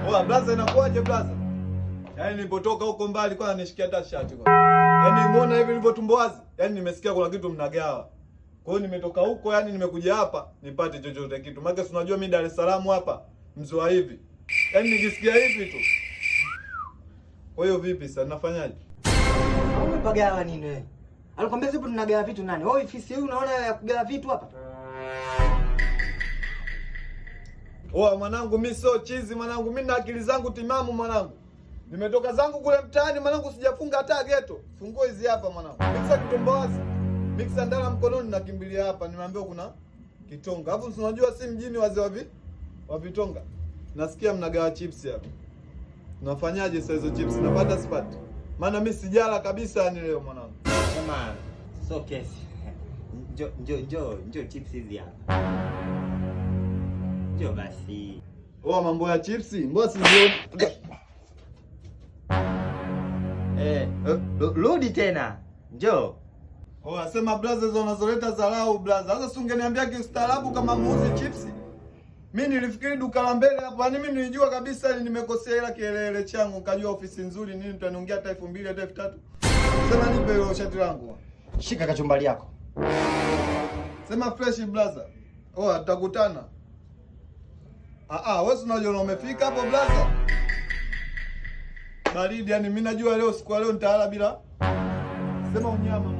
Oa blaza, inakuaje blaza? Yaani nilipotoka huko mbali kwa nishikia hata shati kwa. Yaani umeona hivi nilivyotumboazi? Yaani nimesikia kuna kitu mnagawa. Kwa hiyo nimetoka huko, yaani nimekuja hapa nipate chochote kitu. Maana si unajua mimi Dar es Salaam hapa mzoa hivi. Yaani nikisikia hivi tu. Kwa hiyo vipi sasa nafanyaje? Umepagawa nini wewe? Alikwambia vipi tunagawa vitu nani? Wewe ofisi hii unaona ya kugawa vitu hapa? Oa mwanangu, mimi sio chizi mwanangu, mimi na akili zangu timamu mwanangu. Nimetoka zangu kule mtaani mwanangu, sijafunga hata geto. Funguo hizi hapa mwanangu. Mixa kitomboazi. Mixa ndala mkononi nakimbilia hapa. Nimeambiwa kuna kitonga. Alafu unajua si mjini wazee wa vitonga. Nasikia mnagawa chips hapa. Unafanyaje sasa hizo chips? Napata sipati. Maana mimi sijala kabisa ni leo mwanangu. Kama so kesi. Njoo chips hizi hapa. Njoo basi. Oa mambo ya chips, mbona sio? Rudi tena. Njoo. Oa sema brothers unazoleta dharau brother. Sasa si ungeniambia kiustaarabu kama muuzi chips. Mimi nilifikiri duka la mbele hapo. Yaani mimi nilijua kabisa nimekosea ila kielele changu, kajua ofisi nzuri nini tutaniongea hata 2000 hata 3000. Sema nipe hilo shati langu. Shika kachumbali yako. Sema fresh brother. Oa tutakutana. Wewe unajua umefika hapo brother. Baridi yani mimi najua leo siku leo nitala bila. Sema unyama.